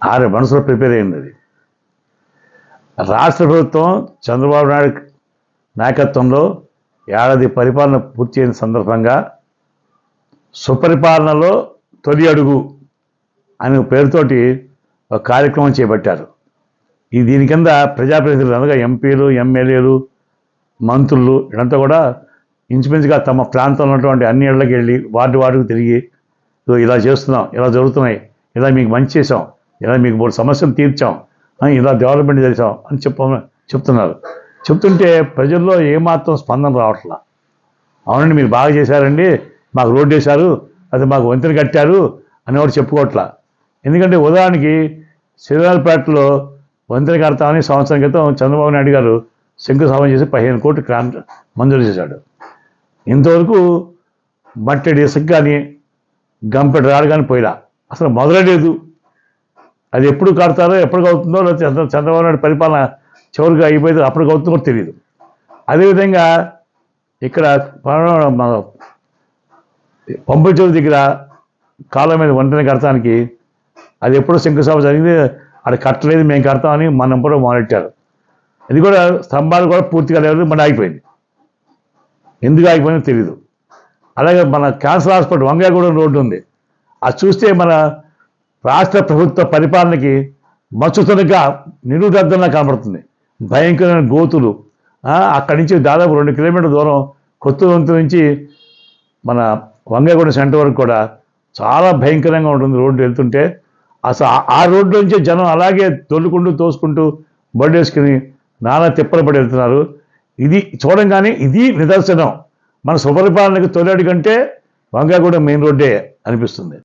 ఆరు మనసులో ప్రిపేర్ అయింది అది. రాష్ట్ర ప్రభుత్వం చంద్రబాబు నాయుడు నాయకత్వంలో ఏడాది పరిపాలన పూర్తి అయిన సందర్భంగా సుపరిపాలనలో తొలి అడుగు అనే పేరుతోటి ఒక కార్యక్రమం చేపట్టారు. దీని కింద ప్రజాప్రతినిధులు అనగా ఎంపీలు, ఎమ్మెల్యేలు, మంత్రులు ఇదంతా కూడా ఇంచుమించుగా తమ ప్రాంతంలో ఉన్నటువంటి అన్ని ఇళ్ళకి వెళ్ళి వార్డుకు తిరిగి ఇలా చేస్తున్నాం, ఇలా జరుగుతున్నాయి, ఇలా మీకు మంచి చేసాం, ఇలా మీకు 3 సమస్యలు తీర్చాం, ఇలా డెవలప్మెంట్ చేసాం అని చెప్తున్నారు. చెప్తుంటే ప్రజల్లో ఏమాత్రం స్పందన రావట్లా. అవునండి మీరు బాగా చేశారండి, మాకు రోడ్డు వేశారు, అది మాకు వంతెన కట్టారు అనేవాడు చెప్పుకోవట్లా. ఎందుకంటే ఉదాహరణకి శ్రీరాజపేటలో వంతెన కడతామని సంవత్సరం క్రితం చంద్రబాబు నాయుడు గారు శంకుస్థాపన చేసి 15 కోట్లు మంజూరు చేశాడు. ఇంతవరకు మట్టెడి ఇసుక కానీ గంపెడు రాడు కానీ పోయిలా అసలు మొదలలేదు. అది ఎప్పుడు కడతారో ఎప్పటికి అవుతుందో లేకపోతే చంద్రబాబు నాయుడు పరిపాలన చివరికి అయిపోయిందో అప్పటికి అవుతుందో కూడా తెలియదు. అదేవిధంగా ఇక్కడ పంపుల చెరువు దగ్గర కాలం మీద వంతెన కడటానికి అది ఎప్పుడో శంకుస్థాపన జరిగింది, అది కట్టలేదు, మేము కడతామని మనం కూడా మొదలెట్టారు. ఇది కూడా స్తంభాలు కూడా పూర్తిగా లేదు, మన ఆగిపోయింది. ఎందుకు ఆగిపోయిందో తెలియదు. అలాగే మన క్యాన్సర్ హాస్పిటల్ వంగాయగూడెం రోడ్డు ఉంది, అది చూస్తే మన రాష్ట్ర ప్రభుత్వ పరిపాలనకి మచ్చుతునగా నిరుదర్థంగా కనబడుతుంది. భయంకరమైన గోతులు, అక్కడి నుంచి దాదాపు 2 కిలోమీటర్ల దూరం కొత్త వంతు నుంచి మన వంగాయగూడెం సెంటర్ వరకు కూడా చాలా భయంకరంగా ఉంటుంది రోడ్డు వెళ్తుంటే. అసలు ఆ రోడ్డు నుంచి జనం అలాగే తోలుకుంటూ తోసుకుంటూ బండి వేసుకుని నానా తిప్పలు పడి వెళ్తున్నారు. ఇది చూడంగానే ఇది నిదర్శనం మన సుపరిపాలనకు తొలి అడుగు కంటే వంగాయగూడెం మెయిన్ రోడ్డే అనిపిస్తుంది.